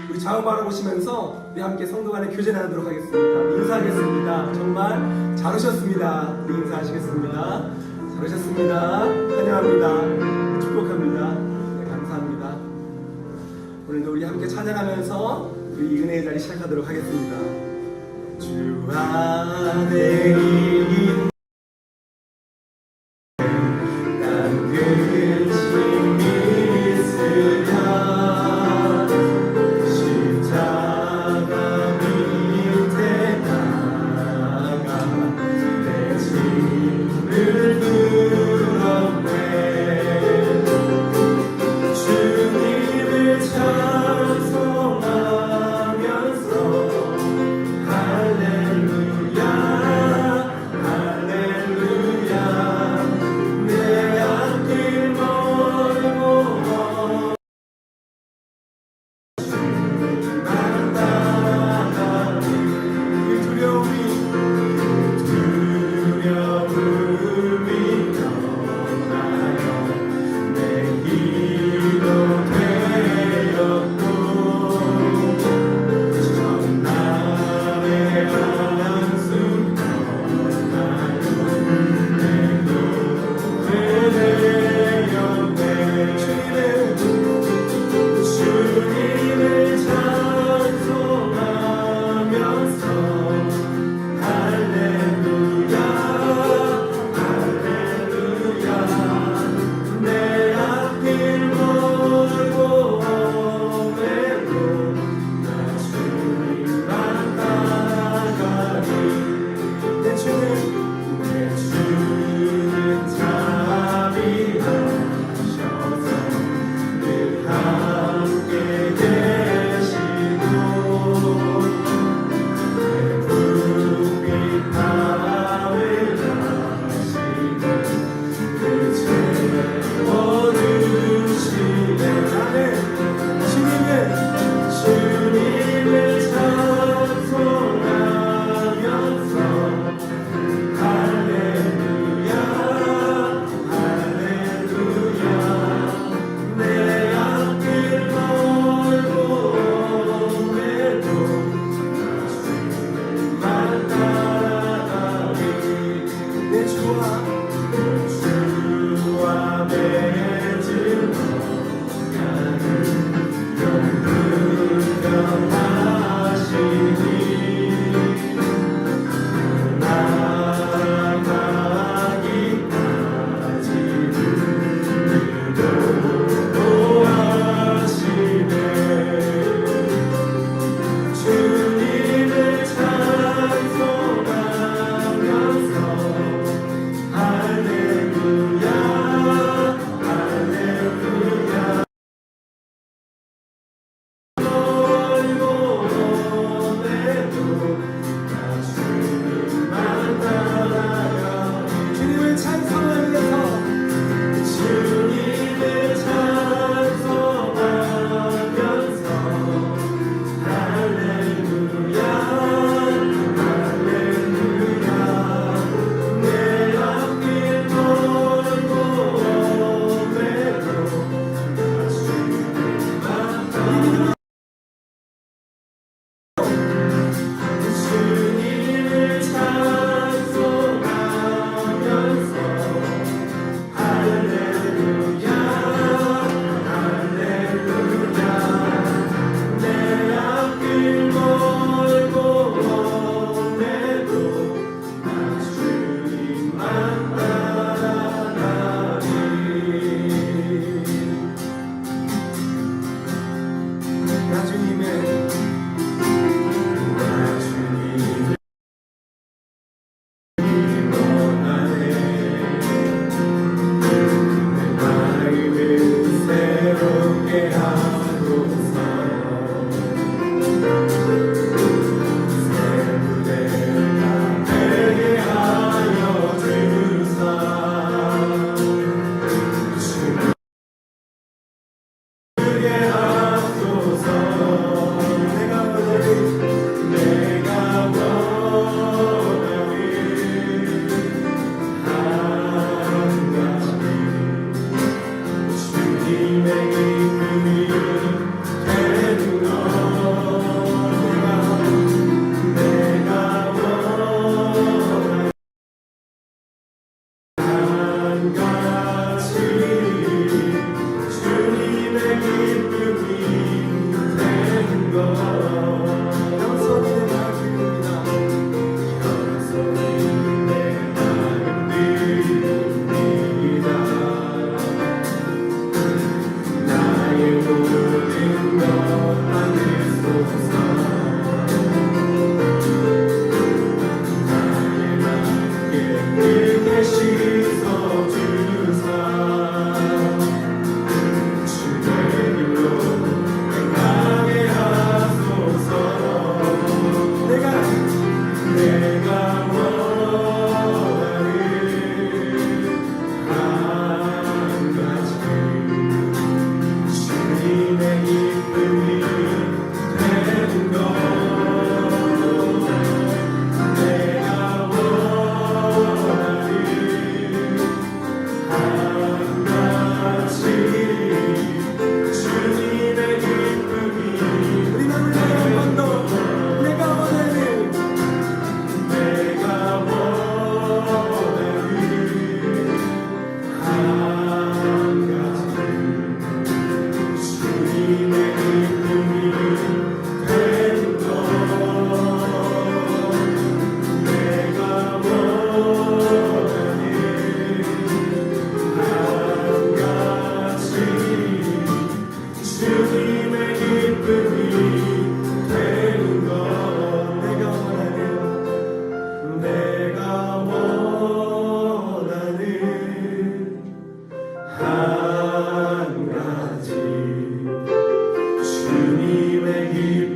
우리 좌우 바라보시면서 우리 함께 성도 간의 교제 나누도록 하겠습니다. 인사하겠습니다. 정말 잘 오셨습니다. 우리 인사하시겠습니다. 잘 오셨습니다. 환영합니다. 축복합니다. 네, 감사합니다. 오늘도 우리 함께 찬양하면서 우리 은혜의 자리 시작하도록 하겠습니다. 주 안에 있는 난 근심이 있으랴 십자가 밑에 나가 내 짐을 들었네 주님을 찬송하면서 할렐루야 할렐루야 내 앞길 멀고 주만 따라가리 두려움이 떠나요 내 힘도 되었고 첫날의 한숨 떠나요 내도 되었네 주님을 찬송하면서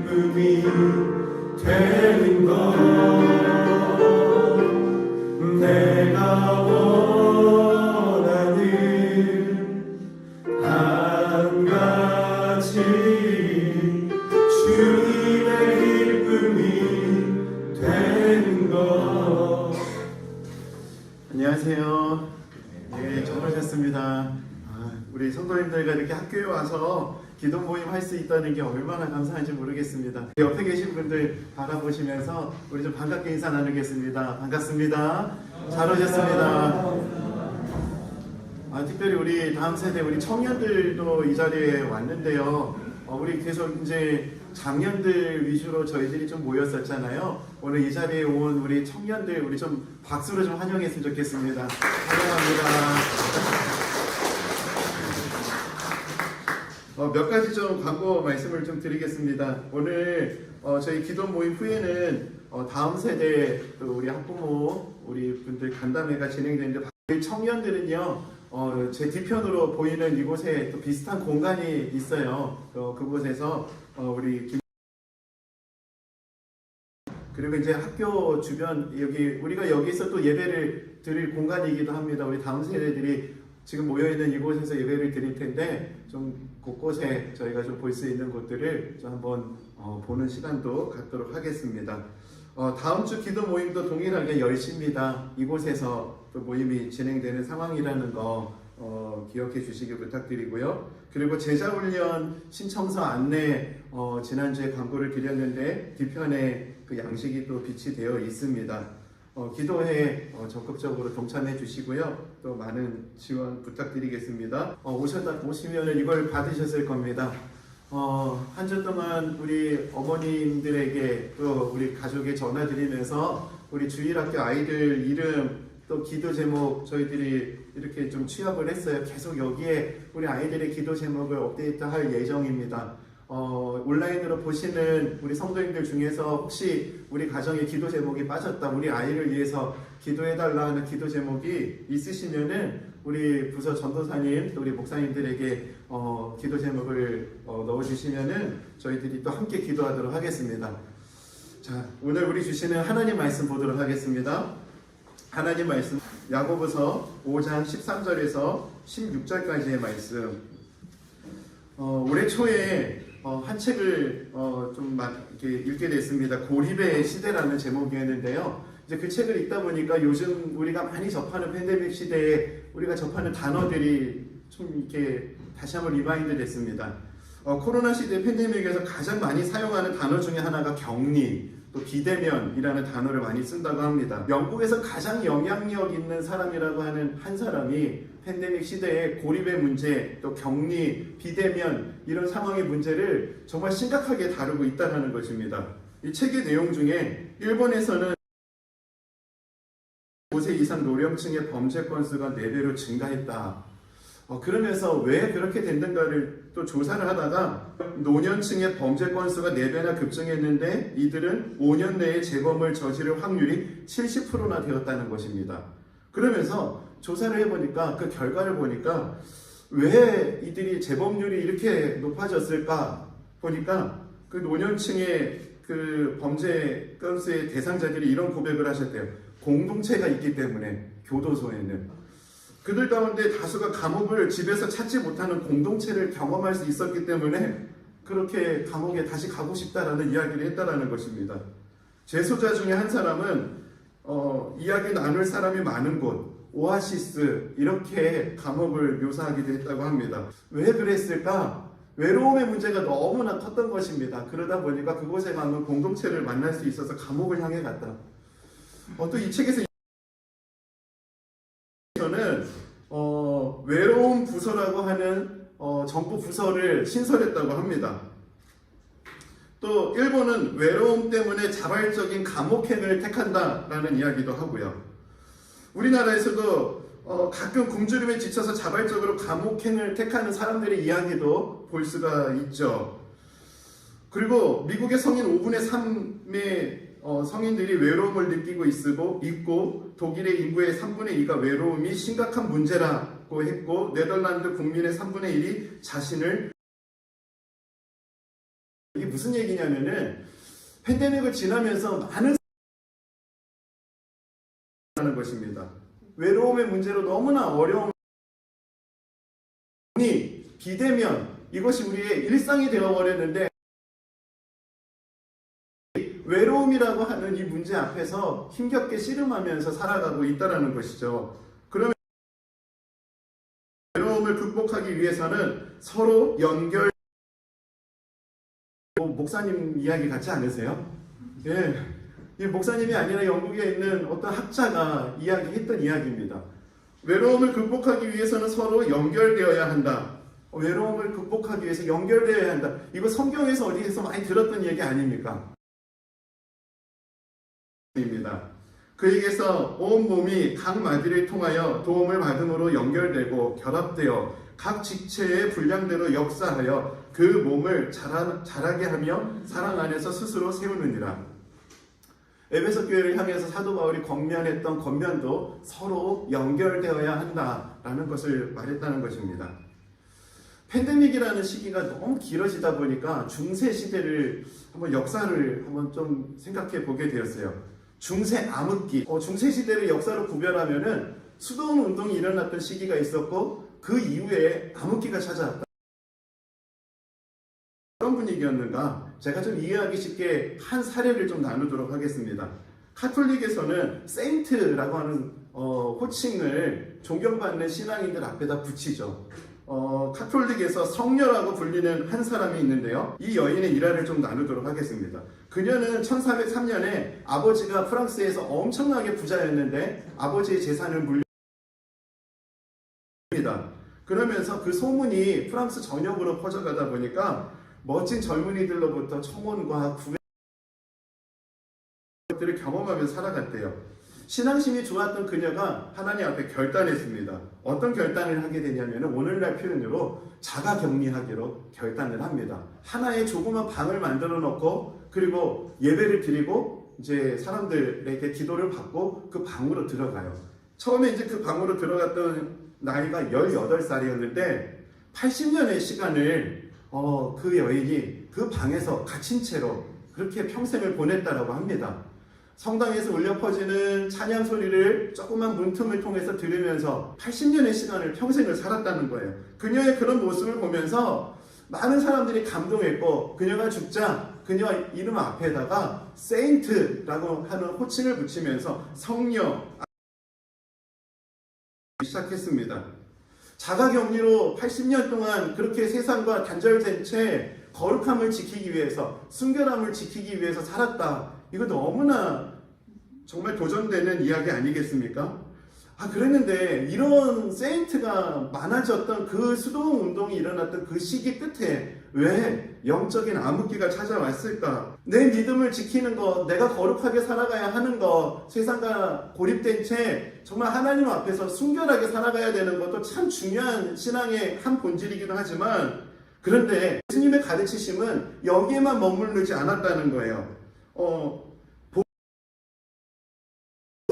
기쁨이 되는 것 내가 원하는 한 가지 주님의 기쁨이 되는 것. 안녕하세요. 네, 잘 오셨습니다. 우리 성도님들과 이렇게 학교에 와서 기도 모임 할 수 있다는 게 얼마나 감사한지 모르겠습니다. 옆에 계신 분들 바라보시면서 우리 좀 반갑게 인사 나누겠습니다. 반갑습니다. 잘 오셨습니다. 특별히 우리 다음 세대 우리 청년들도 이 자리에 왔는데요. 우리 계속 이제 장년들 위주로 저희들이 좀 모였었잖아요. 오늘 이 자리에 온 우리 청년들 우리 좀 박수로 좀 환영했으면 좋겠습니다. 환영합니다. 몇 가지 좀 광고 말씀을 좀 드리겠습니다. 오늘 저희 기도 모임 후에는 다음 세대 또 우리 학부모 우리 분들 간담회가 진행되는데 우리 청년들은요 제 뒤편으로 보이는 이곳에 또 비슷한 공간이 있어요. 그곳에서 우리 그리고 이제 학교 주변 우리가 여기서 또 예배를 드릴 공간이기도 합니다. 우리 다음 세대들이 지금 모여있는 이곳에서 예배를 드릴 텐데 좀 곳곳에 저희가 좀 볼 수 있는 곳들을 좀 한번 보는 시간도 갖도록 하겠습니다. 다음 주 기도 모임도 동일하게 10시입니다. 이곳에서 또 모임이 진행되는 상황이라는 거 기억해 주시기 부탁드리고요. 그리고 제자훈련 신청서 안내 지난주에 광고를 드렸는데 뒤편에 그 양식이 또 비치되어 있습니다. 기도회에 적극적으로 동참해 주시고요. 또 많은 지원 부탁드리겠습니다. 오시면은 이걸 받으셨을 겁니다. 한 주 동안 우리 어머님들에게 또 우리 가족에 전화드리면서 우리 주일학교 아이들 이름 또 기도 제목 저희들이 이렇게 좀 취합을 했어요. 계속 여기에 우리 아이들의 기도 제목을 업데이트할 예정입니다. 온라인으로 보시는 우리 성도님들 중에서 혹시 우리 가정에 기도 제목이 빠졌다, 우리 아이를 위해서 기도해달라 하는 기도 제목이 있으시면은 우리 부서 전도사님 또 우리 목사님들에게 기도 제목을 넣어주시면은 저희들이 또 함께 기도하도록 하겠습니다. 자, 오늘 우리 주시는 하나님 말씀 보도록 하겠습니다. 하나님 말씀 야고보서 5장 13절에서 16절까지의 말씀. 올해 초에 한 책을 좀 이렇게 읽게 됐습니다. 고립의 시대라는 제목이었는데요. 이제 그 책을 읽다 보니까 요즘 우리가 많이 접하는 팬데믹 시대에 우리가 접하는 단어들이 좀 이렇게 다시 한번 리마인드 됐습니다. 코로나 시대 팬데믹에서 가장 많이 사용하는 단어 중에 하나가 격리, 또 비대면이라는 단어를 많이 쓴다고 합니다. 영국에서 가장 영향력 있는 사람이라고 하는 한 사람이 팬데믹 시대에 고립의 문제, 또 격리, 비대면 이런 상황의 문제를 정말 심각하게 다루고 있다는 것입니다. 이 책의 내용 중에 일본에서는 5세 이상 노령층의 범죄 건수가 4배로 증가했다. 그러면서 왜 그렇게 됐는가를 또 조사를 하다가 노년층의 범죄 건수가 4배나 급증했는데 이들은 5년 내에 재범을 저지를 확률이 70%나 되었다는 것입니다. 그러면서 조사를 해보니까 그 결과를 보니까 왜 이들이 재범률이 이렇게 높아졌을까 보니까 그 노년층의 그 범죄 건수의 대상자들이 이런 고백을 하셨대요. 공동체가 있기 때문에 교도소에는 그들 가운데 다수가 감옥을 집에서 찾지 못하는 공동체를 경험할 수 있었기 때문에 그렇게 감옥에 다시 가고 싶다라는 이야기를 했다라는 것입니다. 재소자 중에 한 사람은 이야기 나눌 사람이 많은 곳, 오아시스 이렇게 감옥을 묘사하기도 했다고 합니다. 왜 그랬을까? 외로움의 문제가 너무나 컸던 것입니다. 그러다 보니까 그곳에 가면 공동체를 만날 수 있어서 감옥을 향해 갔다. 또 이 책에서 저는 외로움 부서라고 하는 정부 부서를 신설했다고 합니다. 또 일본은 외로움 때문에 자발적인 감옥행을 택한다라는 이야기도 하고요. 우리나라에서도 가끔 굶주림에 지쳐서 자발적으로 감옥행을 택하는 사람들의 이야기도 볼 수가 있죠. 그리고 미국의 성인 5분의 3의 성인들이 외로움을 느끼고 있고 독일의 인구의 3분의 2가 외로움이 심각한 문제라고 했고 네덜란드 국민의 3분의 1이 자신을 이게 무슨 얘기냐면은 팬데믹을 지나면서 많은 하는 것입니다. 외로움의 문제로 너무나 어려운 비대면 이것이 우리의 일상이 되어버렸는데 외로움이라고 하는 이 문제 앞에서 힘겹게 씨름하면서 살아가고 있다는 것이죠. 그러면 외로움을 극복하기 위해서는 서로 연결. 목사님 이야기 같지 않으세요? 예, 이 목사님이 아니라 영국에 있는 어떤 학자가 이야기했던 이야기입니다. 외로움을 극복하기 위해서는 서로 연결되어야 한다. 외로움을 극복하기 위해서 연결되어야 한다. 이거 성경에서 어디에서 많이 들었던 얘기 아닙니까? 입니다. 그에게서 온 몸이 각 마디를 통하여 도움을 받음으로 연결되고 결합되어 각 직체의 분량대로 역사하여 그 몸을 자라게 하며 사랑 안에서 스스로 세우느니라. 에베소 교회를 향해서 사도 바울이 권면했던 권면도 서로 연결되어야 한다라는 것을 말했다는 것입니다. 팬데믹이라는 시기가 너무 길어지다 보니까 중세 시대를 한번 역사를 한번 좀 생각해 보게 되었어요. 중세 암흑기, 중세 시대를 역사로 구별하면은 수도원 운동이 일어났던 시기가 있었고 그 이후에 암흑기가 찾아왔다. 어떤 분위기였는가? 제가 좀 이해하기 쉽게 한 사례를 좀 나누도록 하겠습니다. 카톨릭에서는 세인트라고 하는 호칭을 존경받는 신앙인들 앞에다 붙이죠. 카톨릭에서 성녀라고 불리는 한 사람이 있는데요. 이 여인의 일화를 좀 나누도록 하겠습니다. 그녀는 1403년에 아버지가 프랑스에서 엄청나게 부자였는데 아버지의 재산을 물립니다. 그러면서 그 소문이 프랑스 전역으로 퍼져가다 보니까 멋진 젊은이들로부터 청혼과 구애를 경험하면서 살아갔대요. 신앙심이 좋았던 그녀가 하나님 앞에 결단했습니다. 어떤 결단을 하게 되냐면 오늘날 표현으로 자가격리하기로 결단을 합니다. 하나의 조그만 방을 만들어 놓고 그리고 예배를 드리고 이제 사람들에게 기도를 받고 그 방으로 들어가요. 처음에 이제 그 방으로 들어갔던 나이가 18살이었는데 80년의 시간을 그 여인이 그 방에서 갇힌 채로 그렇게 평생을 보냈다라고 합니다. 성당에서 울려 퍼지는 찬양 소리를 조그만 문틈을 통해서 들으면서 80년의 시간을 평생을 살았다는 거예요. 그녀의 그런 모습을 보면서 많은 사람들이 감동했고 그녀가 죽자 그녀 이름 앞에다가 세인트라고 하는 호칭을 붙이면서 성녀 시작했습니다. 자가격리로 80년 동안 그렇게 세상과 단절된 채 거룩함을 지키기 위해서 순결함을 지키기 위해서 살았다. 이거 너무나 정말 도전되는 이야기 아니겠습니까? 그랬는데 이런 세인트가 많아졌던 그 수도원 운동이 일어났던 그 시기 끝에 왜 영적인 암흑기가 찾아왔을까? 내 믿음을 지키는 것, 내가 거룩하게 살아가야 하는 것, 세상과 고립된 채 정말 하나님 앞에서 순결하게 살아가야 되는 것도 참 중요한 신앙의 한 본질이기도 하지만 그런데 예수님의 가르치심은 여기에만 머무르지 않았다는 거예요.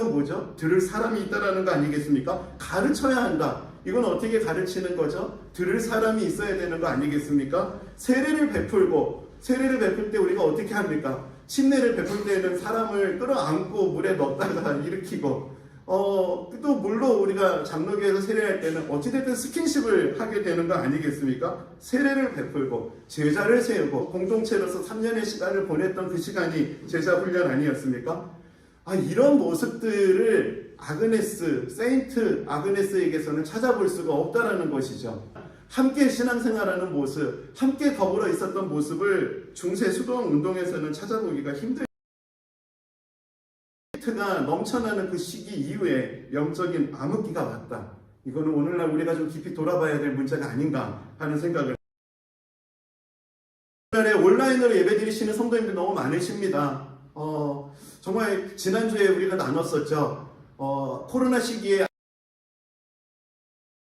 뭐죠? 들을 사람이 있다라는 거 아니겠습니까? 가르쳐야 한다. 이건 어떻게 가르치는 거죠? 들을 사람이 있어야 되는 거 아니겠습니까? 세례를 베풀고 세례를 베풀 때 우리가 어떻게 합니까? 침례를 베풀 때는 사람을 끌어안고 물에 넣었다가 일으키고 또 물로 우리가 장로교에서 세례할 때는 어찌됐든 스킨십을 하게 되는 거 아니겠습니까? 세례를 베풀고 제자를 세우고 공동체로서 3년의 시간을 보냈던 그 시간이 제자 훈련 아니었습니까? 이런 모습들을 세인트 아그네스에게서는 찾아볼 수가 없다라는 것이죠. 함께 신앙생활하는 모습, 함께 더불어 있었던 모습을 중세 수도원 운동에서는 찾아보기가 힘들어요. 세인트가 넘쳐나는 그 시기 이후에 영적인 암흑기가 왔다. 이거는 오늘날 우리가 좀 깊이 돌아봐야 될 문제가 아닌가 하는 생각을 오늘날에 온라인으로 예배드리시는 성도님들 너무 많으십니다. 정말 지난주에 우리가 나눴었죠. 코로나 시기에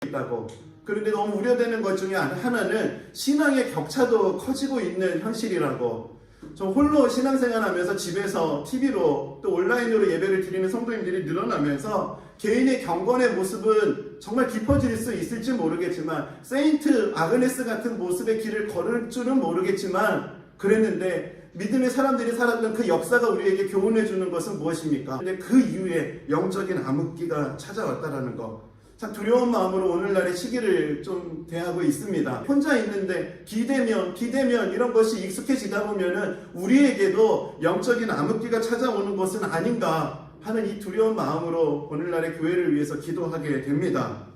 있다고. 그런데 너무 우려되는 것 중에 하나는 신앙의 격차도 커지고 있는 현실이라고. 저 홀로 신앙생활하면서 집에서 TV로 또 온라인으로 예배를 드리는 성도님들이 늘어나면서 개인의 경건의 모습은 정말 깊어질 수 있을지 모르겠지만 세인트 아그네스 같은 모습의 길을 걸을 줄은 모르겠지만 그랬는데 믿음의 사람들이 살았던 그 역사가 우리에게 교훈해 주는 것은 무엇입니까? 근데 그 이후에 영적인 암흑기가 찾아왔다라는 거. 참 두려운 마음으로 오늘날의 시기를 좀 대하고 있습니다. 혼자 있는데 기대면 이런 것이 익숙해지다 보면은 우리에게도 영적인 암흑기가 찾아오는 것은 아닌가 하는 이 두려운 마음으로 오늘날의 교회를 위해서 기도하게 됩니다.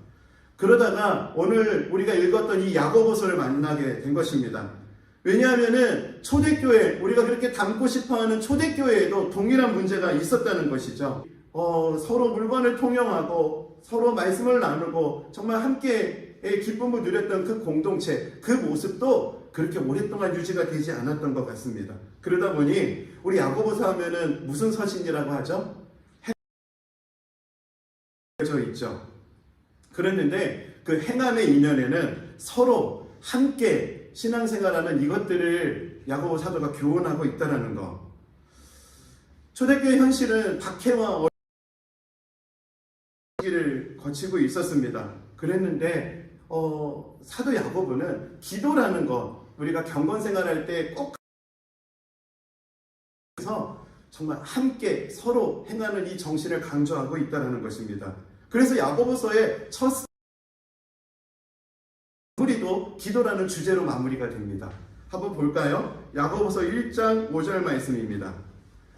그러다가 오늘 우리가 읽었던 이 야고보서를 만나게 된 것입니다. 왜냐하면은 초대교회, 우리가 그렇게 닮고 싶어하는 초대교회에도 동일한 문제가 있었다는 것이죠. 서로 물건을 통용하고 서로 말씀을 나누고 정말 함께의 기쁨을 누렸던 그 공동체, 그 모습도 그렇게 오랫동안 유지가 되지 않았던 것 같습니다. 그러다 보니 우리 야고보서 하면은 무슨 서신이라고 하죠? 져 있죠. 그랬는데 그 행함의 이면에는 서로 함께 신앙생활하는 이것들을 야고보 사도가 교훈하고 있다는 거. 초대교회 현실은 박해와 를 거치고 있었습니다. 그랬는데 사도 야고보는 기도라는 것, 우리가 경건 생활할 때 꼭 그래서 정말 함께 서로 행하는 이 정신을 강조하고 있다는 것입니다. 그래서 야고보서의 첫 마무리도 기도라는 주제로 마무리가 됩니다. 한번 볼까요? 야고보서 1장 5절 말씀입니다.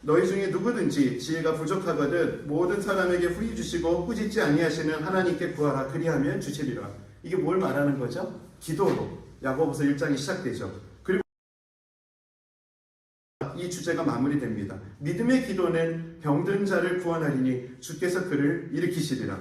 너희 중에 누구든지 지혜가 부족하거든 모든 사람에게 후히 주시고 꾸짖지 아니하시는 하나님께 구하라 그리하면 주시리라. 이게 뭘 말하는 거죠? 기도로 야고보서 1장이 시작되죠. 그리고 이 주제가 마무리됩니다. 믿음의 기도는 병든 자를 구원하리니 주께서 그를 일으키시리라.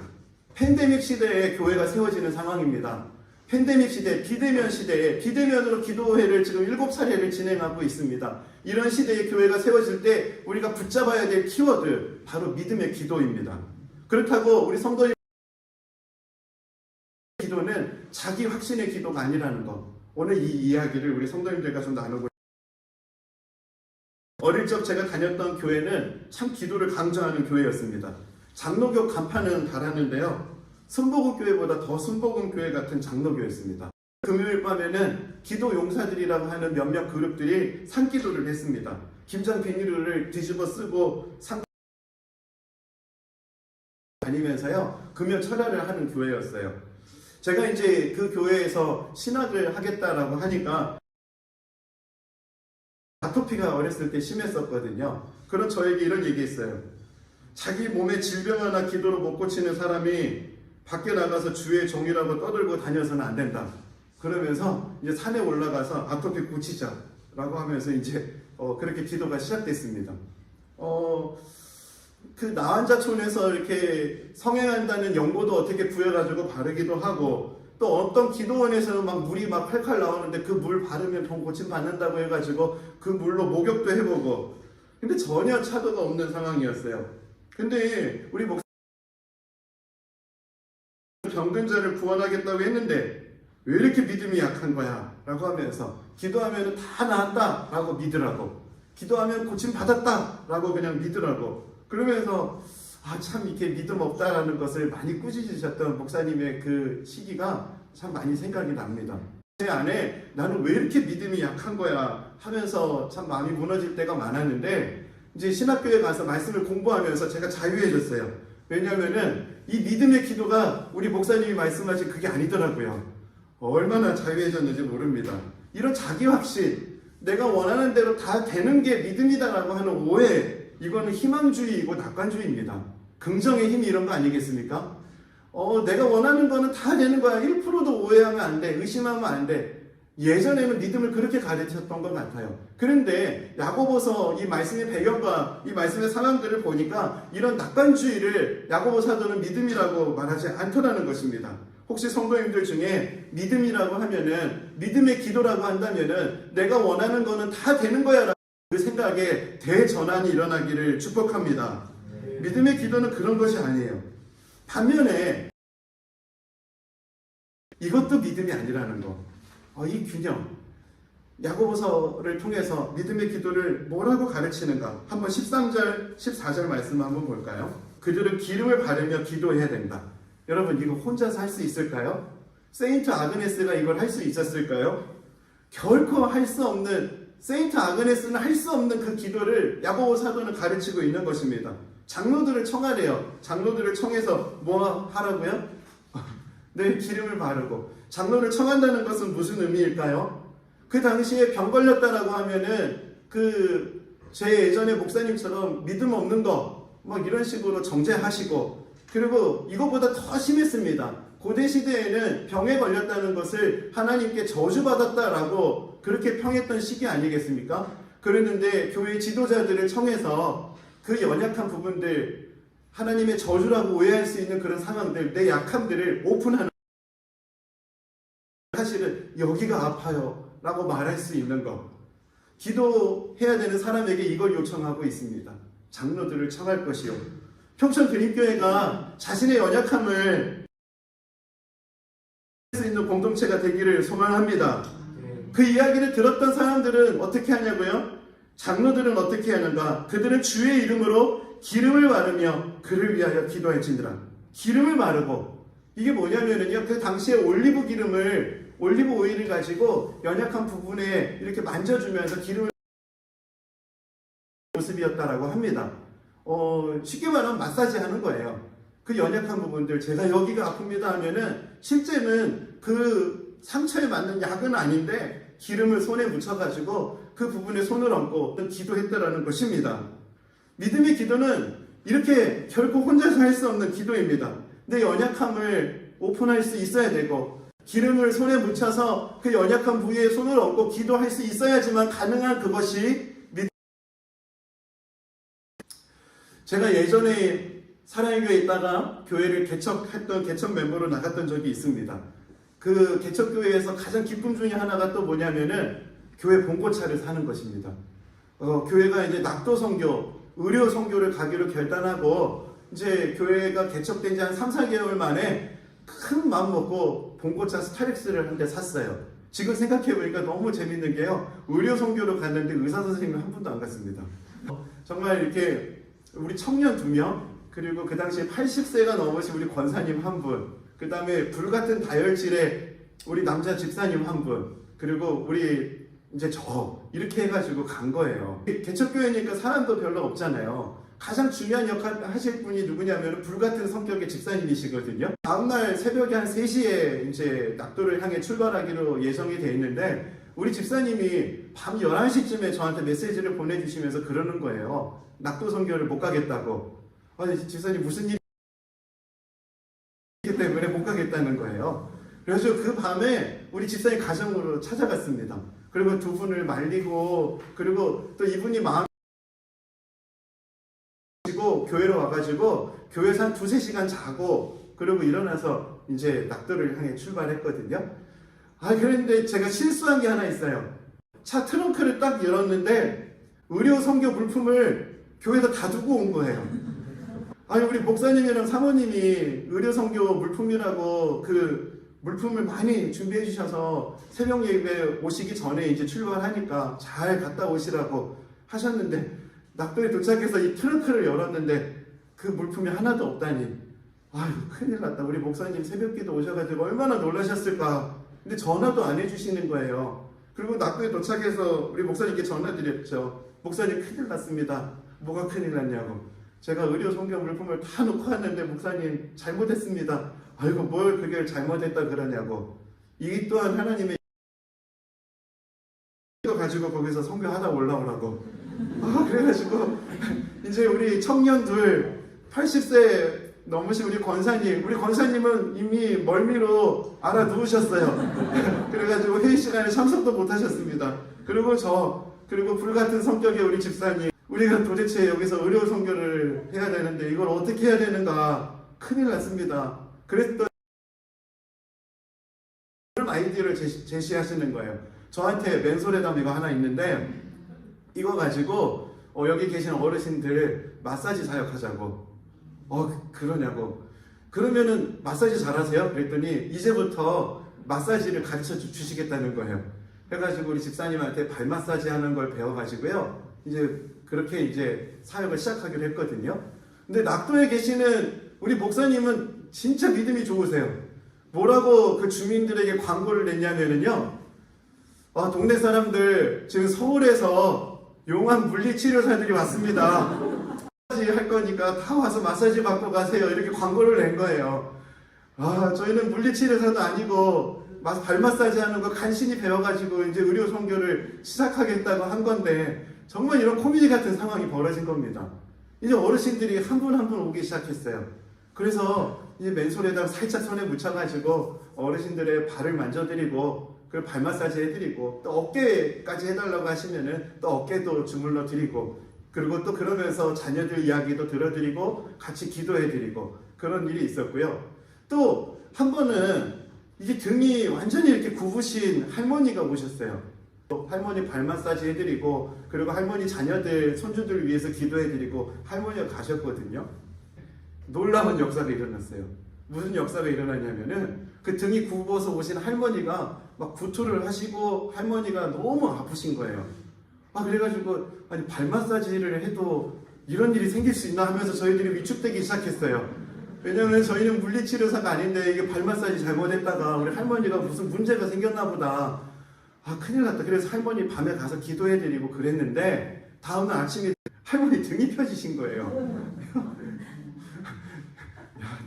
팬데믹 시대에 교회가 세워지는 상황입니다. 팬데믹 시대, 비대면 시대에 비대면으로 기도회를 지금 7차례를 진행하고 있습니다. 이런 시대에 교회가 세워질 때 우리가 붙잡아야 될 키워드 바로 믿음의 기도입니다. 그렇다고 우리 성도님 기도는 자기 확신의 기도가 아니라는 것. 오늘 이 이야기를 우리 성도님들과 좀 나누고 어릴 적 제가 다녔던 교회는 참 기도를 강조하는 교회였습니다. 장로교 간판은 달았는데요. 순복음교회보다 더 순복음교회 같은 장로교였습니다. 금요일 밤에는 기도 용사들이라고 하는 몇몇 그룹들이 산기도를 했습니다. 김장 비닐을 뒤집어 쓰고 다니면서요 금요 철야를 하는 교회였어요. 제가 이제 그 교회에서 신학을 하겠다라고 하니까 아토피가 어렸을 때 심했었거든요. 그런 저에게 이런 얘기했어요. 자기 몸에 질병 하나 기도로 못 고치는 사람이 밖에 나가서 주의 종이라고 떠들고 다녀서는 안 된다. 그러면서 이제 산에 올라가서 아토피 고치자라고 하면서 이제 그렇게 기도가 시작됐습니다. 그 나환자촌에서 이렇게 성행한다는 연고도 어떻게 구해가지고 바르기도 하고 또 어떤 기도원에서는 막 물이 막 칼칼 나오는데 그 물 바르면 병 고침 받는다고 해가지고 그 물로 목욕도 해보고 근데 전혀 차도가 없는 상황이었어요. 근데 우리 병든 자를 구원하겠다고 했는데 왜 이렇게 믿음이 약한 거야? 라고 하면서 기도하면 다 나았다 라고 믿으라고 기도하면 고침 받았다 라고 그냥 믿으라고 그러면서 참 이렇게 믿음 없다라는 것을 많이 꾸짖으셨던 목사님의 그 시기가 참 많이 생각이 납니다. 제 안에 나는 왜 이렇게 믿음이 약한 거야 하면서 참 마음이 무너질 때가 많았는데 이제 신학교에 가서 말씀을 공부하면서 제가 자유해졌어요. 왜냐하면은 이 믿음의 기도가 우리 목사님이 말씀하신 그게 아니더라고요. 얼마나 자유해졌는지 모릅니다. 이런 자기 확신, 내가 원하는 대로 다 되는 게 믿음이다라고 하는 오해, 이거는 희망주의이고 낙관주의입니다. 긍정의 힘이 이런 거 아니겠습니까? 내가 원하는 거는 다 되는 거야. 1%도 오해하면 안 돼. 의심하면 안 돼. 예전에는 믿음을 그렇게 가르쳤던 것 같아요. 그런데 야고보서 이 말씀의 배경과 이 말씀의 상황들을 보니까 이런 낙관주의를 야고보 사도는 믿음이라고 말하지 않더라는 것입니다. 혹시 성도님들 중에 믿음이라고 하면은 믿음의 기도라고 한다면은 내가 원하는 거는 다 되는 거야 라는 그 생각에 대전환이 일어나기를 축복합니다. 믿음의 기도는 그런 것이 아니에요. 반면에 이것도 믿음이 아니라는 거. 이 균형, 야고보서를 통해서 믿음의 기도를 뭐라고 가르치는가? 한번 13절, 14절 말씀 한번 볼까요? 그들은 기름을 바르며 기도해야 된다. 여러분 이거 혼자서 할 수 있을까요? 세인트 아그네스가 이걸 할 수 있었을까요? 결코 할 수 없는 세인트 아그네스는 할 수 없는 그 기도를 야고보 사도는 가르치고 있는 것입니다. 장로들을 청하래요. 장로들을 청해서 뭐 하라고요? 네, 기름을 바르고. 장로를 청한다는 것은 무슨 의미일까요? 그 당시에 병 걸렸다라고 하면은 제 예전에 목사님처럼 믿음 없는 거 막 이런 식으로 정죄하시고, 그리고 이거보다 더 심했습니다. 고대 시대에는 병에 걸렸다는 것을 하나님께 저주받았다라고 그렇게 평했던 시기 아니겠습니까? 그랬는데 교회 지도자들을 청해서 그 연약한 부분들, 하나님의 저주라고 오해할 수 있는 그런 상황들, 내 약함들을 오픈하는, 사실은 여기가 아파요 라고 말할 수 있는 것, 기도해야 되는 사람에게 이걸 요청하고 있습니다. 장로들을 청할 것이요. 평촌 드림교회가 자신의 연약함을 할 수 있는 공동체가 되기를 소망합니다. 그 이야기를 들었던 사람들은 어떻게 하냐고요? 장로들은 어떻게 하는가? 그들은 주의 이름으로 기름을 바르며 그를 위하여 기도할지니라. 기름을 바르고, 이게 뭐냐면은요, 그 당시에 올리브 오일을 가지고 연약한 부분에 이렇게 만져주면서 기름을 모습이었다라고 합니다. 쉽게 말하면 마사지 하는 거예요. 그 연약한 부분들, 제가 여기가 아픕니다 하면은 실제는 그 상처에 맞는 약은 아닌데 기름을 손에 묻혀가지고 그 부분에 손을 얹고 기도했다라는 것입니다. 믿음의 기도는 이렇게 결코 혼자서 할 수 없는 기도입니다. 내 연약함을 오픈할 수 있어야 되고, 기름을 손에 묻혀서 그 연약한 부위에 손을 얹고 기도할 수 있어야지만 가능한 그것이 믿음. 제가 예전에 사랑의 교회에 있다가 교회를 개척했던 개척 멤버로 나갔던 적이 있습니다. 그 개척교회에서 가장 기쁨 중에 하나가 또 뭐냐면은 교회 봉고차를 사는 것입니다. 교회가 이제 낙도 선교, 의료 선교를 가기로 결단하고, 이제 교회가 개척된 지 한 3, 4개월 만에 큰 마음 먹고 봉고차 스타렉스를 한 대 샀어요. 지금 생각해보니까 너무 재밌는 게요, 의료 선교로 갔는데 의사 선생님 한 분도 안 갔습니다. 정말 이렇게 우리 청년 2명, 그리고 그 당시에 80세가 넘으신 우리 권사님 1분, 그 다음에 불같은 다혈질의 우리 남자 집사님 1분, 그리고 우리 이제 이렇게 해가지고 간 거예요. 개척교회니까 사람도 별로 없잖아요. 가장 중요한 역할을 하실 분이 누구냐면 불같은 성격의 집사님이시거든요. 다음날 새벽에 한 3시에 이제 낙도를 향해 출발하기로 예정이 돼 있는데, 우리 집사님이 밤 11시쯤에 저한테 메시지를 보내주시면서 그러는 거예요. 낙도 선교를 못 가겠다고. 아니, 집사님 무슨 일이 때문에 못 가겠다는 거예요. 그래서 그 밤에 우리 집사님 가정으로 찾아갔습니다. 그리고 두 분을 말리고, 그리고 또 이분이 마음이 교회로 와가지고 교회에서 한 2-3시간 자고, 그리고 일어나서 이제 낙도를 향해 출발했거든요. 그런데 제가 실수한 게 하나 있어요. 차 트렁크를 딱 열었는데 의료 선교 물품을 교회에다 다 두고 온 거예요. 우리 목사님이랑 사모님이 의료 선교 물품이라고 그 물품을 많이 준비해 주셔서 새벽 예배 오시기 전에 이제 출발하니까 잘 갔다 오시라고 하셨는데, 낙도에 도착해서 이 트렁크를 열었는데 그 물품이 하나도 없다니, 큰일 났다. 우리 목사님 새벽기도 오셔가지고 얼마나 놀라셨을까. 근데 전화도 안 해주시는 거예요. 그리고 낙도에 도착해서 우리 목사님께 전화드렸죠. 목사님 큰일 났습니다. 뭐가 큰일 났냐고. 제가 의료 선교 물품을 다 놓고 왔는데 목사님 잘못했습니다. 아이고, 뭘 그게 잘못했다 그러냐고. 이 또한 하나님의 가지고 거기서 선교하다 올라오라고. 그래가지고 이제 우리 청년들 80세 넘으신 우리 권사님은 이미 멀미로 알아 누우셨어요. 그래가지고 회의 시간에 참석도 못 하셨습니다. 그리고 불같은 성격의 우리 집사님, 우리가 도대체 여기서 의료 선교를 해야 되는데 이걸 어떻게 해야 되는가, 큰일 났습니다. 그랬더니 아이디어를 제시하시는 거예요. 저한테 맨솔에담 이거 하나 있는데 이거 가지고 여기 계신 어르신들 마사지 사역하자고. 그러냐고. 그러면은 마사지 잘하세요? 그랬더니 이제부터 마사지를 가르쳐 주시겠다는 거예요. 해가지고 우리 집사님한테 발 마사지 하는 걸 배워가지고요, 이제 그렇게 이제 사역을 시작하기로 했거든요. 근데 낙도에 계시는 우리 목사님은 진짜 믿음이 좋으세요. 뭐라고 그 주민들에게 광고를 냈냐면은요, 동네 사람들 지금 서울에서 용한 물리치료사들이 왔습니다. 마사지 할 거니까 다 와서 마사지 받고 가세요. 이렇게 광고를 낸 거예요. 저희는 물리치료사도 아니고 발 마사지 하는 거 간신히 배워가지고 이제 의료 선교를 시작하겠다고 한 건데 정말 이런 코미디 같은 상황이 벌어진 겁니다. 이제 어르신들이 한 분 한 분 오기 시작했어요. 그래서 이제 맨손에다 살짝 손에 묻혀가지고 어르신들의 발을 만져드리고 그리고 발 마사지 해드리고 또 어깨까지 해달라고 하시면은 또 어깨도 주물러 드리고 그리고 또 그러면서 자녀들 이야기도 들어드리고 같이 기도해드리고 그런 일이 있었고요. 또 한 번은 이게 등이 완전히 이렇게 굽으신 할머니가 오셨어요. 할머니 발 마사지 해드리고 그리고 할머니 자녀들 손주들 위해서 기도해드리고 할머니가 가셨거든요. 놀라운 역사가 일어났어요. 무슨 역사가 일어났냐면은 그 등이 굽어서 오신 할머니가 막 구토를 하시고 할머니가 너무 아프신 거예요. 그래가지고 아니 발 마사지를 해도 이런 일이 생길 수 있나 하면서 저희들이 위축되기 시작했어요. 왜냐면 저희는 물리치료사가 아닌데 이게 발 마사지 잘못했다가 우리 할머니가 무슨 문제가 생겼나 보다. 큰일 났다. 그래서 할머니 밤에 가서 기도해드리고 그랬는데 다음날 아침에 할머니 등이 펴지신 거예요.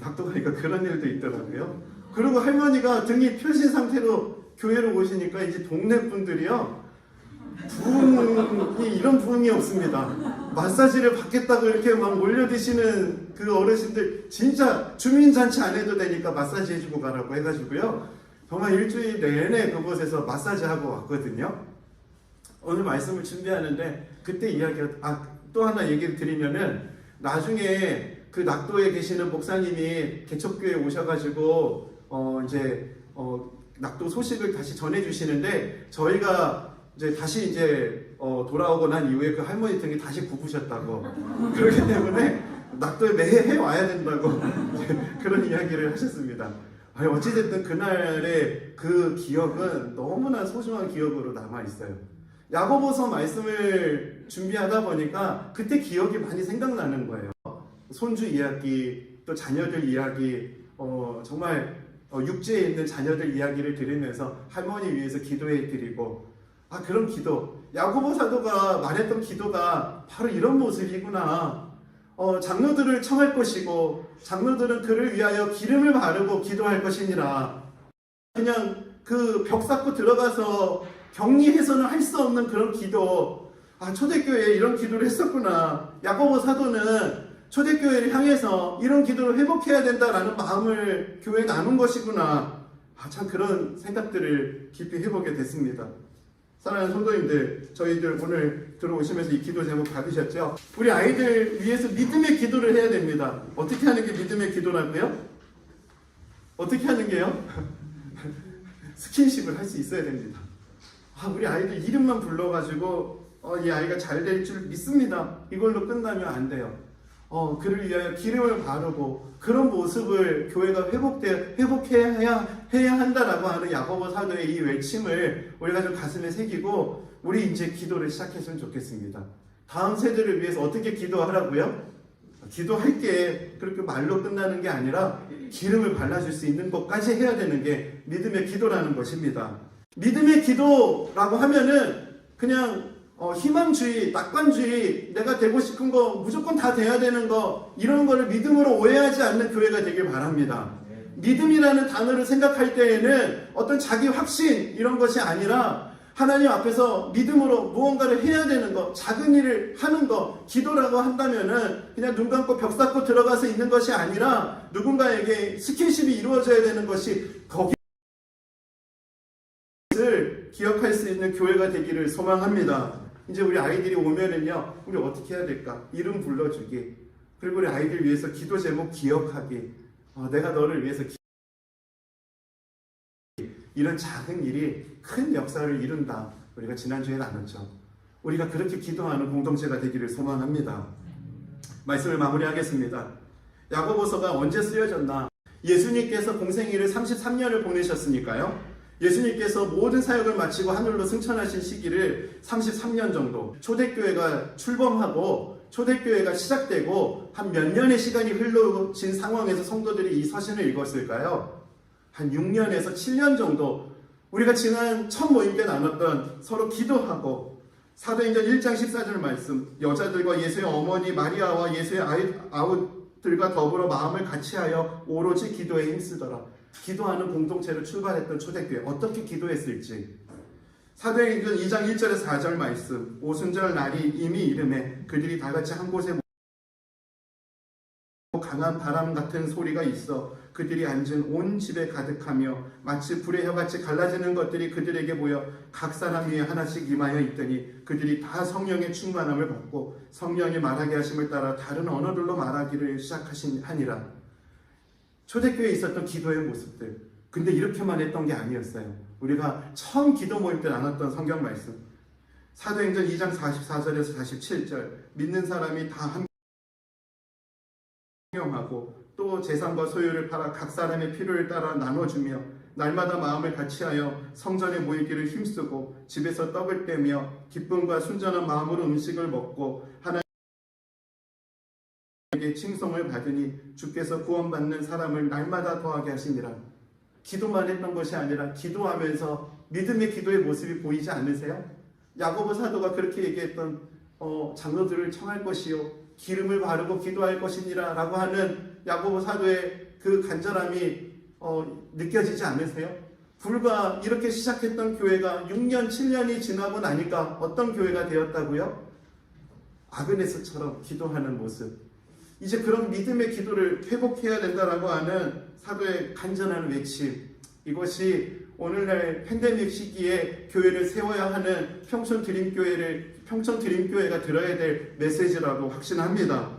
낙도 가니까 그런 일도 있더라고요. 그리고 할머니가 등이 펴진 상태로 교회로 오시니까 이제 동네 분들이요. 부흥이 이런 부흥이 없습니다. 마사지를 받겠다고 이렇게 막 몰려드시는 그 어르신들 진짜 주민잔치 안 해도 되니까 마사지 해주고 가라고 해가지고요. 정말 일주일 내내 그곳에서 마사지하고 왔거든요. 오늘 말씀을 준비하는데 그때 이야기가 또 하나 얘기를 드리면은 나중에 그 낙도에 계시는 목사님이 개척교회에 오셔가지고 낙도 소식을 다시 전해주시는데 저희가 이제 다시 돌아오고 난 이후에 그 할머니 등이 다시 굽으셨다고 그렇기 때문에 낙도에 매해 와야 된다고 그런 이야기를 하셨습니다. 어찌됐든 그날의 그 기억은 너무나 소중한 기억으로 남아있어요. 야고보서 말씀을 준비하다 보니까 그때 기억이 많이 생각나는 거예요. 손주 이야기, 또 자녀들 이야기, 정말 육지에 있는 자녀들 이야기를 들으면서 할머니 위해서 기도해 드리고 그런 기도, 야고보 사도가 말했던 기도가 바로 이런 모습이구나. 장로들을 청할 것이고 장로들은 그를 위하여 기름을 바르고 기도할 것이니라. 그냥 그 벽 쌓고 들어가서 격리해서는 할 수 없는 그런 기도. 초대교회에 이런 기도를 했었구나. 야고보 사도는 초대교회를 향해서 이런 기도를 회복해야 된다라는 마음을 교회에 나눈 것이구나. 참 그런 생각들을 깊이 해보게 됐습니다. 사랑하는 성도님들, 저희들 오늘 들어오시면서 이 기도 제목 받으셨죠? 우리 아이들 위해서 믿음의 기도를 해야 됩니다. 어떻게 하는 게 믿음의 기도라고요? 어떻게 하는 게요? 스킨십을 할 수 있어야 됩니다. 우리 아이들 이름만 불러가지고 이 아이가 잘 될 줄 믿습니다. 이걸로 끝나면 안 돼요. 그를 위하여 기름을 바르고 그런 모습을 교회가 회복해야 한다라고 하는 야고보 사도의 이 외침을 우리가 좀 가슴에 새기고 우리 이제 기도를 시작했으면 좋겠습니다. 다음 세대를 위해서 어떻게 기도하라고요? 기도할 게 그렇게 말로 끝나는 게 아니라 기름을 발라줄 수 있는 것까지 해야 되는 게 믿음의 기도라는 것입니다. 믿음의 기도라고 하면은 그냥 희망주의, 낙관주의, 내가 되고 싶은 거 무조건 다 돼야 되는 거 이런 거를 믿음으로 오해하지 않는 교회가 되길 바랍니다. 믿음이라는 단어를 생각할 때에는 어떤 자기 확신 이런 것이 아니라 하나님 앞에서 믿음으로 무언가를 해야 되는 거, 작은 일을 하는 거, 기도라고 한다면은 그냥 눈 감고 벽 쌓고 들어가서 있는 것이 아니라 누군가에게 스킨십이 이루어져야 되는 것이 거기를 기억할 수 있는 교회가 되기를 소망합니다. 이제 우리 아이들이 오면은요, 우리 어떻게 해야 될까? 이름 불러주기. 그리고 우리 아이들 위해서 기도 제목 기억하기. 내가 너를 위해서 이런 작은 일이 큰 역사를 이룬다. 우리가 지난주에 나눴죠. 우리가 그렇게 기도하는 공동체가 되기를 소망합니다. 말씀을 마무리하겠습니다. 야고보서가 언제 쓰여졌나? 예수님께서 공생애를 33년을 보내셨으니까요. 예수님께서 모든 사역을 마치고 하늘로 승천하신 시기를 33년 정도, 초대교회가 출범하고 초대교회가 시작되고 한 몇 년의 시간이 흘러진 상황에서 성도들이 이 서신을 읽었을까요? 한 6년에서 7년 정도 우리가 지난 첫 모임 때 나눴던 서로 기도하고 사도행전 1장 14절 말씀 여자들과 예수의 어머니 마리아와 예수의 아우들과 더불어 마음을 같이하여 오로지 기도에 힘쓰더라. 기도하는 공동체로 출발했던 초대교회 어떻게 기도했을지 사도행전 2장 1절에서 4절 말씀 오순절 날이 이미 이름에 그들이 다 같이 한 곳에 강한 바람 같은 소리가 있어 그들이 앉은 온 집에 가득하며 마치 불의 혀같이 갈라지는 것들이 그들에게 보여 각 사람 위에 하나씩 임하여 있더니 그들이 다 성령의 충만함을 받고 성령이 말하게 하심을 따라 다른 언어들로 말하기를 시작하니라. 초대교회에 있었던 기도의 모습들. 근데 이렇게만 했던 게 아니었어요. 우리가 처음 기도 모임 때 나눴던 성경 말씀 사도행전 2장 44절에서 47절 믿는 사람이 다 함께 하고 또 재산과 소유를 팔아 각 사람의 필요를 따라 나눠주며 날마다 마음을 같이하여 성전에 모이기를 힘쓰고 집에서 떡을 떼며 기쁨과 순전한 마음으로 음식을 먹고 하나님께 칭송을 받으니 주께서 구원받는 사람을 날마다 더하게 하시니라. 기도만 했던 것이 아니라 기도하면서 믿음의 기도의 모습이 보이지 않으세요? 야고보 사도가 그렇게 얘기했던 장로들을 청할 것이요 기름을 바르고 기도할 것이니라 라고 하는 야고보 사도의 그 간절함이 느껴지지 않으세요? 불과 이렇게 시작했던 교회가 6년 7년이 지나고 나니까 어떤 교회가 되었다고요? 아그네스처럼 기도하는 모습. 이제 그런 믿음의 기도를 회복해야 된다라고 하는 사도의 간절한 외침. 이것이 오늘날 팬데믹 시기에 교회를 세워야 하는 평촌 드림교회가 들어야 될 메시지라고 확신합니다.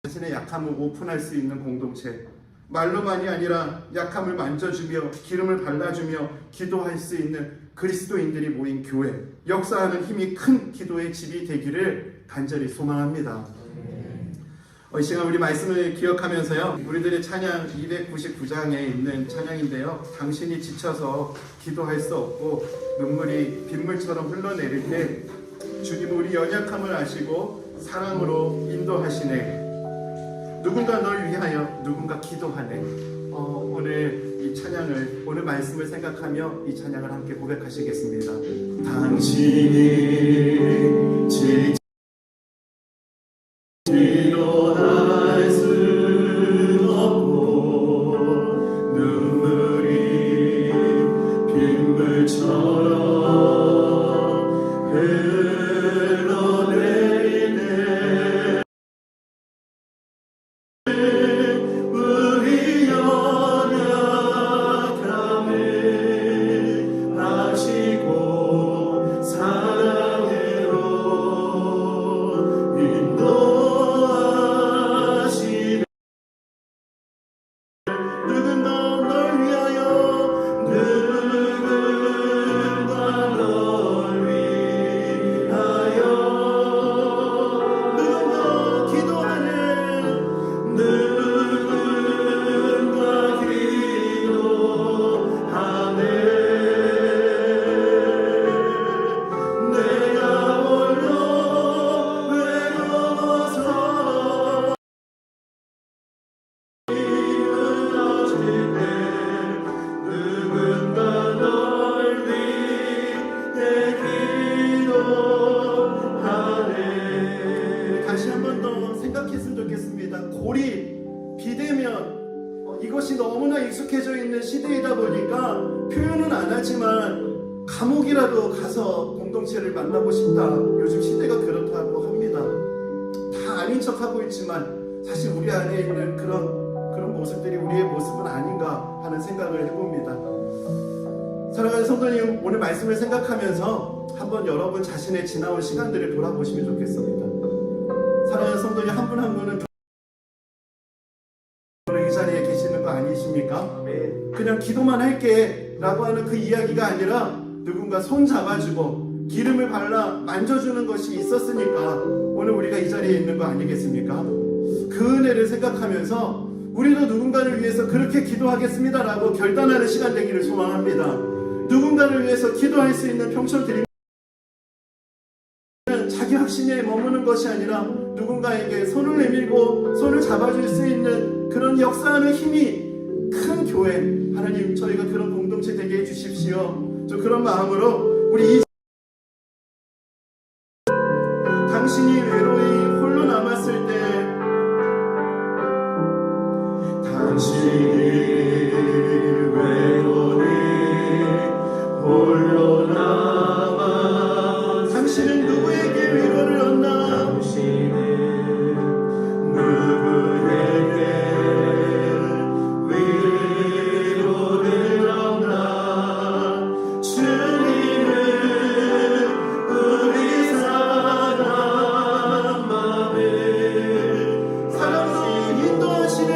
자신의 약함을 오픈할 수 있는 공동체. 말로만이 아니라 약함을 만져주며 기름을 발라주며 기도할 수 있는 그리스도인들이 모인 교회. 역사하는 힘이 큰 기도의 집이 되기를 간절히 소망합니다. 이 시간 우리 말씀을 기억하면서요. 우리들의 찬양 299장에 있는 찬양인데요. 당신이 지쳐서 기도할 수 없고 눈물이 빗물처럼 흘러내릴 때 주님 우리 연약함을 아시고 사랑으로 인도하시네. 누군가 널 위하여 누군가 기도하네. 오늘 이 찬양을 오늘 말씀을 생각하며 이 찬양을 함께 고백하시겠습니다. 당신이 기도할 수 없고 눈물이 빗물처럼 흘러내리네. 우리 연약함을 아시고 사랑으로 인도하시네. 누군가 널 위하여 누군가 널 위하여 누군가 기도하네. 누군가 기도하네. 내가 홀로 외로워서 누군가 널 위해 기도하네. 다시 한 번 더 생각했으면 좋겠습니다. 고립, 비대면 이것이 너무나 익숙해져 있는 시대이다 보니까 표현은 안 하지만 감옥이라도 가서 공동체를 만나고 싶다. 요즘 시대가 그렇다고 합니다. 다 아닌 척하고 있지만 사실 우리 안에 있는 그런 모습들이 우리의 모습은 아닌가 하는 생각을 해봅니다. 사랑하는 성도님, 오늘 말씀을 생각하면서 한번 여러분 자신의 지나온 시간들을 돌아보시면 좋겠습니다. 사랑하는 성도님 한 분 한 분은 오늘 이 자리에 계시는 거 아니십니까? 그냥 기도만 할게 라고 하는 그 이야기가 아니라 누군가 손 잡아주고 기름을 발라 만져주는 것이 있었으니까 오늘 우리가 이 자리에 있는 거 아니겠습니까? 그 은혜를 생각하면서 우리도 누군가를 위해서 그렇게 기도하겠습니다라고 결단하는 시간 되기를 소망합니다. 누군가를 위해서 기도할 수 있는 평촌 드림 자기 확신에 머무는 것이 아니라 누군가에게 손을 내밀고 손을 잡아줄 수 있는 그런 역사하는 힘이 큰 교회. 하나님, 저희가 그런 공동체 되게 해주십시오. 좀 그런 마음으로 우리 이 당신이 외로이 홀로 남았을 때 당신이 외로이 홀로 남아 당신은 누구에게 위로를 얻나 당신은 누구에게 위로를 얻나 주님은 우리 사랑 마음을 사랑으로 인도하시는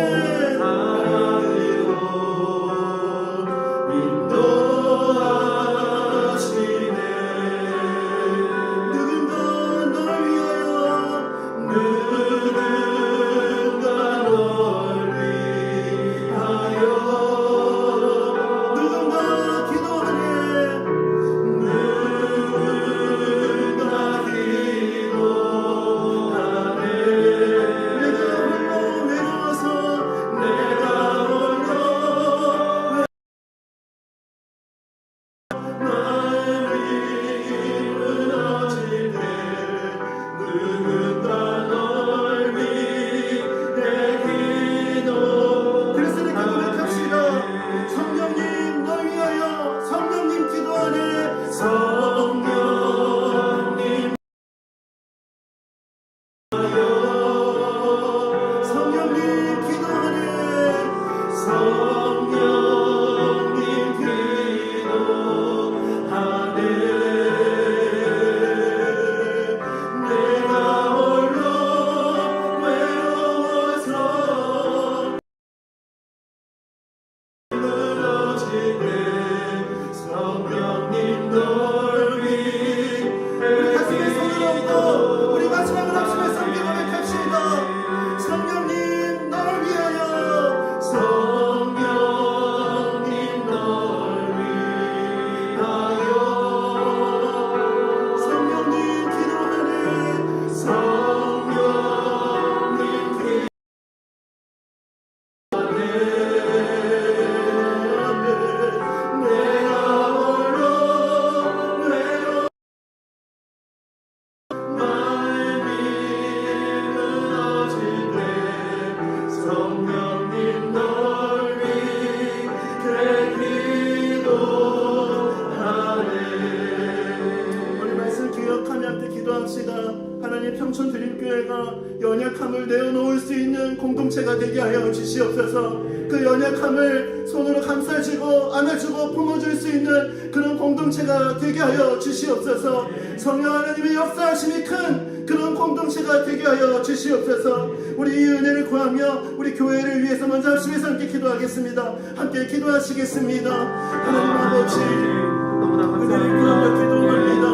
하나님 평촌드림교회가 연약함을 내어놓을 수 있는 공동체가 되게 하여 주시옵소서. 그 연약함을 손으로 감싸주고 안아주고 품어줄 수 있는 그런 공동체가 되게 하여 주시옵소서. 성령 하나님의 역사하심이 큰 그런 공동체가 되게 하여 주시옵소서. 우리 이 은혜를 구하며 우리 교회를 위해서 먼저 합심해서 함께 기도하겠습니다. 함께 기도하시겠습니다. 하나님 아버지, 은혜를 구하며 기도합니다.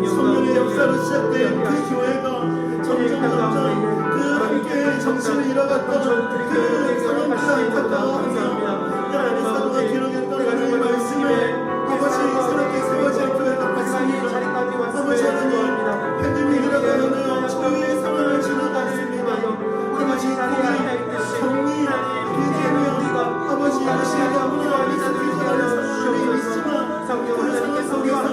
성령의 역사로 시작된 그 교회가 점점 그 함께 정신을 잃어갔던 그 사람들 안타까워하며 하나님의 사도가 기록했던 하나님의 말씀에 아버지 새롭게 세워질 교회가 같습니다. 아버지 하나님, 팬데믹 일어나는 저희의 상황을 지나갔습니다. 아버지 정리 비대면 아버지 이것이 너무나 미스터리하는 상황이 있지만 그 상황 속에서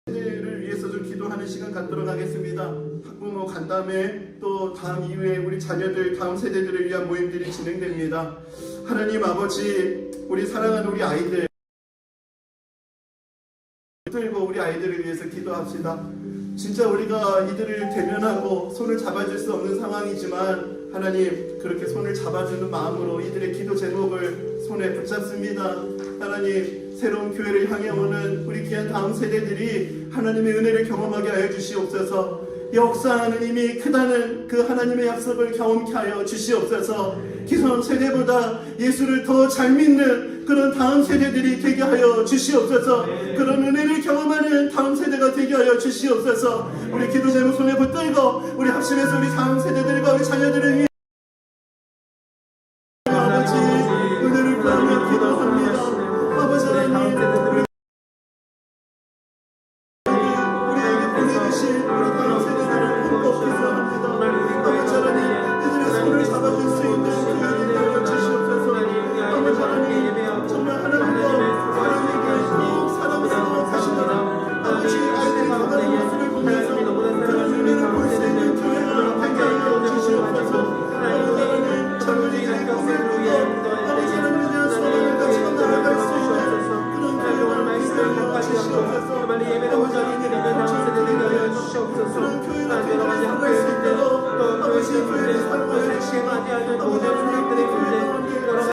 를 위해서 좀 기도하는 시간 갖도록 하겠습니다. 학부모 간담회 또 다음 이후에 우리 자녀들 다음 세대들을 위한 모임들이 진행됩니다. 하나님 아버지, 우리 사랑하는 우리 아이들 들고 우리 아이들을 위해서 기도합시다. 진짜 우리가 이들을 대면하고 손을 잡아줄 수 없는 상황이지만 하나님 그렇게 손을 잡아주는 마음으로 이들의 기도 제목을 손에 붙잡습니다. 하나님 새로운 교회를 향해 오는 우리 귀한 다음 세대들이 하나님의 은혜를 경험하게 하여 주시옵소서. 역사하는 힘이 크다는 그 하나님의 약속을 경험케 하여 주시옵소서. 기성 세대보다 예수를 더 잘 믿는 그런 다음 세대들이 되게 하여 주시옵소서. 그런 은혜를 경험하는 다음 세대가 되게 하여 주시옵소서. 우리 기도 제목 손에 붙들고 우리 합심해서 우리 다음 세대들과 우리 자녀들을 위해 아버지 은혜를 구하며 기도합니다. 아버지 하나님 우리에게 보내주신 우리 다음 세대들을 꼭 기도합니다. 아버지 하나님 이들의 손을 잡아줄 수 있는 교회를 하여 주시옵소서. 아버지 하나님 정말 하나님과 사랑에게 꼭 사랑스러워 하시는 아버지 아이들이 나가는 모습을 보면서 그런 은혜를 볼 수 있는 교회가 되게 하여 주시옵소서. 아버지 하나님 젊은이들의 꿈을 꾸고 아버지 하나님 소망을 가지고 나아갈 수 있는 그런 교회가 되게 하여 주시옵소서. 아버지 하나님 그런 교회가 되게 하여 수 있도록 아버지 교회를 사랑하여 주시고 아버지 하나님 교회가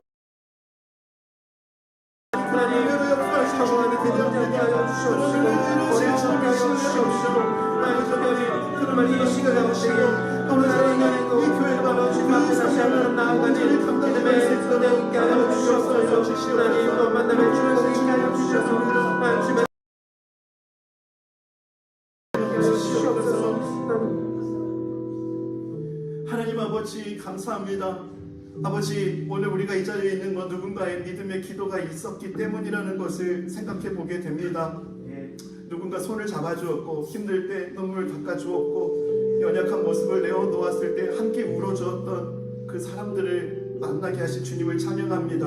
하나님 아버지 감사합니다. 아버지 오늘 우리가 이 자리에 있는 건 누군가의 믿음의 기도가 있었기 때문이라는 것을 생각해 보게 됩니다. 누군가 손을 잡아주었고 힘들 때 눈물을 닦아주었고 연약한 모습을 내어놓았을 때 함께 울어주었던 그 사람들을 만나게 하신 주님을 찬양합니다.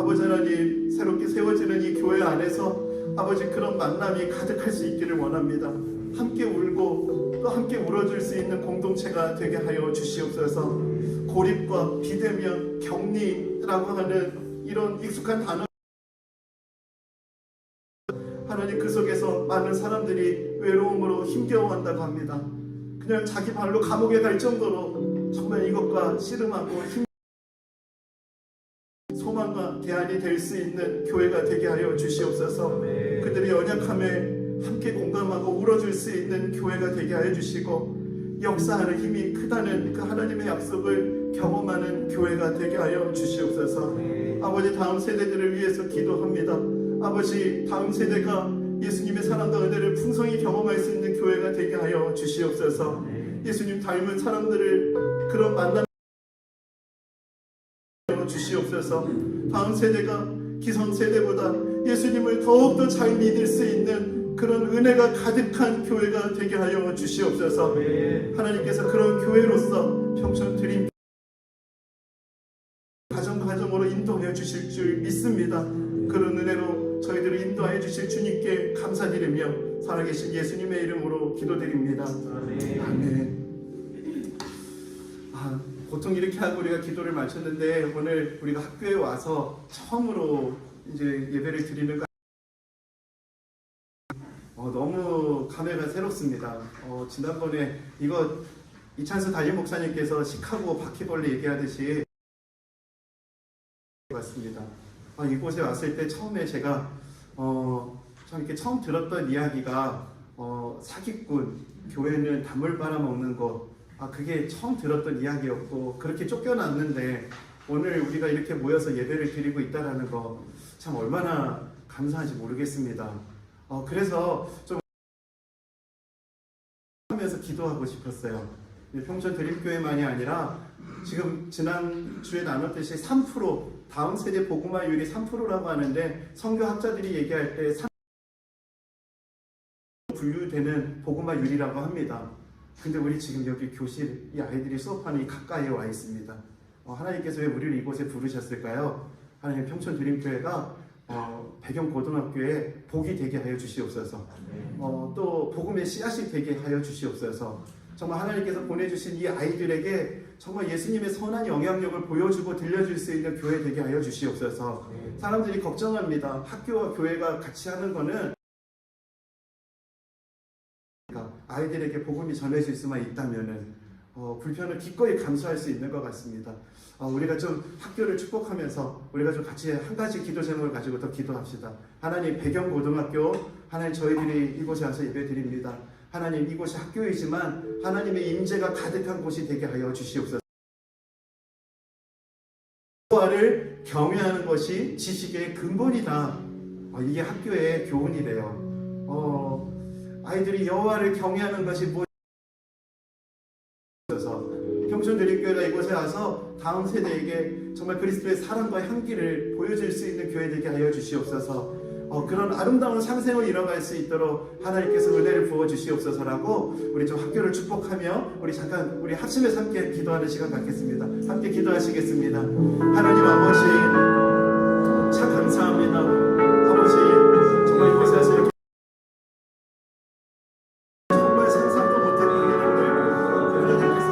아버지 하나님 새롭게 세워지는 이 교회 안에서 아버지 그런 만남이 가득할 수 있기를 원합니다. 함께 울고 또 함께 울어줄 수 있는 공동체가 되게 하여 주시옵소서. 고립과 비대면, 격리라고 하는 이런 익숙한 단어 하나님 그 속에서 많은 사람들이 외로움으로 힘겨워한다고 합니다. 그냥 자기 발로 감옥에 갈 정도로 정말 이것과 씨름하고 소망과 대안이 될 수 있는 교회가 되게 하여 주시옵소서. 그들의 연약함에 함께 공감하고 울어줄 수 있는 교회가 되게 하여 주시고 역사하는 힘이 크다는 그 하나님의 약속을 경험하는 교회가 되게 하여 주시옵소서. 아버지 다음 세대들을 위해서 기도합니다. 아버지 다음 세대가 예수님의 사랑과 은혜를 풍성히 경험할 수 있는 교회가 되게 하여 주시옵소서. 예수님 닮은 사람들을 그런 만남 주시옵소서. 다음 세대가 기성 세대보다 예수님을 더욱더 잘 믿을 수 있는 그런 은혜가 가득한 교회가 되게 하여 주시옵소서. 하나님께서 그런 교회로서 평촌 드림 가정으로 인도해 주실 줄 믿습니다. 그런 은혜로 저희들을 인도해 주실 주님께 감사드리며 살아계신 예수님의 이름으로 기도드립니다. 아멘. 보통 이렇게 하고 우리가 기도를 마쳤는데 오늘 우리가 학교에 와서 처음으로 이제 예배를 드리는 거 너무 감회가 새롭습니다. 지난번에 이찬수 담임 목사님께서 시카고 바퀴벌레 얘기하듯이 왔습니다. 이곳에 왔을 때 처음에 제가 참 이렇게 처음 들었던 이야기가 사기꾼, 교회는 단물 빨아먹는 것, 그게 처음 들었던 이야기였고 그렇게 쫓겨났는데 오늘 우리가 이렇게 모여서 예배를 드리고 있다는 거 참 얼마나 감사한지 모르겠습니다. 그래서 좀 하면서 기도하고 싶었어요. 평촌 드림교회만이 아니라 지금 지난주에 나눴듯이 3% 다음 세대 복음화율이 3%라고 하는데 선교학자들이 얘기할 때 3% 분류되는 복음화율이라고 합니다. 근데 우리 지금 여기 교실 이 아이들이 수업하는 이 가까이에 와 있습니다. 하나님께서 왜 우리를 이곳에 부르셨을까요? 하나님 평촌 드림교회가 배경고등학교에 복이 되게 하여 주시옵소서. 또 복음의 씨앗이 되게 하여 주시옵소서. 정말 하나님께서 보내주신 이 아이들에게 정말 예수님의 선한 영향력을 보여주고 들려줄 수 있는 교회 되게 하여 주시옵소서. 사람들이 걱정합니다. 학교와 교회가 같이 하는 거는 아이들에게 복음이 전해질 수만 있다면은 불편을 기꺼이 감수할 수 있는 것 같습니다. 우리가 좀 학교를 축복하면서 우리가 좀 같이 한 가지 기도 제목을 가지고 더 기도합시다. 하나님, 배경고등학교, 하나님 저희들이 이곳에 와서 예배드립니다. 하나님, 이곳이 학교이지만 하나님의 임재가 가득한 곳이 되게 하여 주시옵소서. 여호와를 경외하는 것이 지식의 근본이다. 이게 학교의 교훈이래요. 아이들이 여호와를 경외하는 것이 평촌드림교회가 이곳에 와서 다음 세대에게 정말 그리스도의 사랑과 향기를 보여줄 수 있는 교회 되게 하여 주시옵소서. 그런 아름다운 상생을 이뤄갈 수 있도록 하나님께서 은혜를 부어 주시옵소서라고 우리 좀 학교를 축복하며 우리 잠깐 우리 합심해서 함께 기도하는 시간 갖겠습니다. 함께 기도하시겠습니다. 하나님 아버지, 참 감사합니다. 아버지, 정말 이곳에 와서 이렇게 정말 상상도 못한 일들을 하나님께서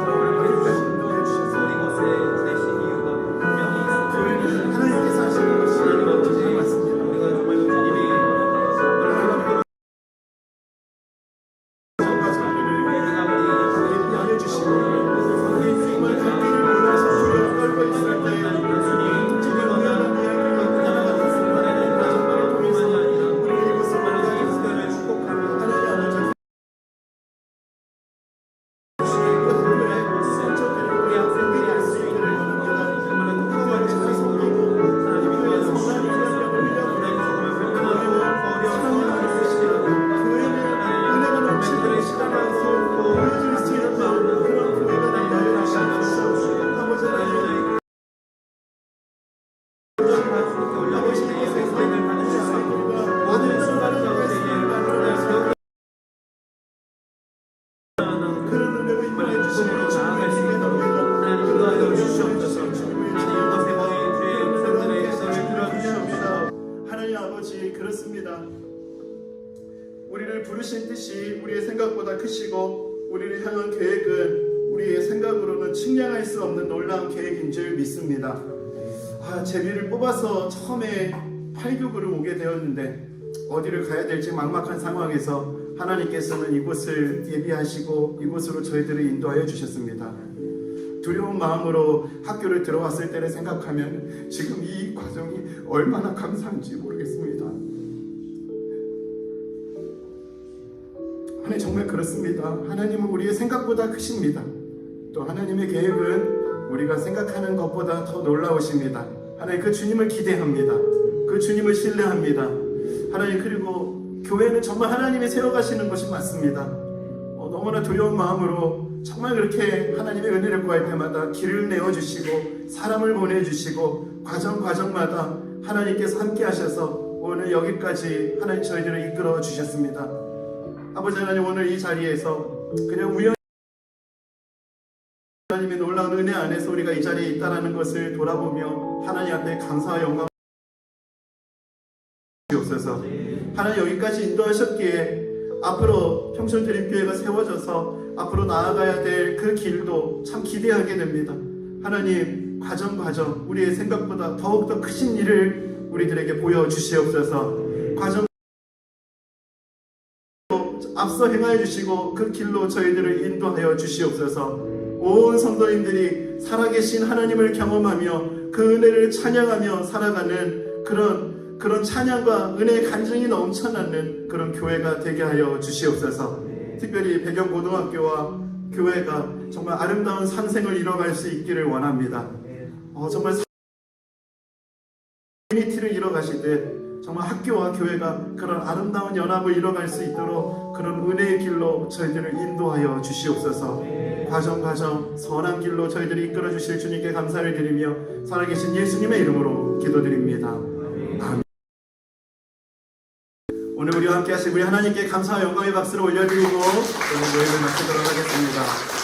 인도해 주셔서 교회는 하나님께서 하시는 것이 정말 맞습니다. 정말 저희를 예비하여 주시고 정말 갈 길을 몰라서 두려움 떨고 있을 때 지금 우연한 이야기가 하나가 됐습니다. 정말 통해서 우리 이곳을 만나주시기를 축복하며 하나님 아버지 하나님 아버지, 그렇습니다. 우리를 부르신 뜻이 우리의 생각보다 크시고 우리를 향한 계획은 우리의 생각으로는 측량할 수 없는 놀라운 계획인 줄 믿습니다. 제비를 뽑아서 처음에 8교구를 오게 되었는데 어디를 가야 될지 막막한 상황에서 하나님께서는 이곳을 예비하시고 이곳으로 저희들을 인도하여 주셨습니다. 두려운 마음으로 학교를 들어왔을 때를 생각하면 지금 이 과정이 얼마나 감사한지 모르겠습니다. 하나님, 정말 그렇습니다. 하나님은 우리의 생각보다 크십니다. 또 하나님의 계획은 우리가 생각하는 것보다 더 놀라우십니다. 하나님, 그 주님을 기대합니다. 그 주님을 신뢰합니다. 하나님, 그리고 교회는 정말 하나님이 세워가시는 것이 맞습니다. 너무나 두려운 마음으로 정말 그렇게 하나님의 은혜를 구할 때마다 길을 내어주시고 사람을 보내주시고 과정마다 하나님께서 함께 하셔서 오늘 여기까지 하나님 저희들을 이끌어 주셨습니다. 아버지 하나님, 오늘 이 자리에서 그냥 우연히 하나님의 놀라운 은혜 안에서 우리가 이 자리에 있다는 것을 돌아보며 하나님 앞에 감사와 영광을 주옵소서. 하나님, 여기까지 인도하셨기에 앞으로 평촌드림교회가 세워져서 앞으로 나아가야 될 그 길도 참 기대하게 됩니다. 하나님, 과정 우리의 생각보다 더욱더 크신 일을 우리들에게 보여주시옵소서. 과정 앞서 행하여 주시고 그 길로 저희들을 인도하여 주시옵소서. 온 성도님들이 살아계신 하나님을 경험하며 그 은혜를 찬양하며 살아가는 그런 찬양과 은혜의 간증이 넘쳐나는 그런 교회가 되게 하여 주시옵소서. 특별히 배경고등학교와 교회가 정말 아름다운 상생을 이뤄갈 수 있기를 원합니다. 정말 유니티를 이뤄가시듯 정말 학교와 교회가 그런 아름다운 연합을 이뤄갈 수 있도록 그런 은혜의 길로 저희들을 인도하여 주시옵소서. 과정 선한 길로 저희들이 이끌어 주실 주님께 감사를 드리며 살아계신 예수님의 이름으로 기도드립니다. 아멘. 오늘 우리와 함께 하신 우리 하나님께 감사와 영광의 박수를 올려드리고 오늘 모임을 마치도록 하겠습니다.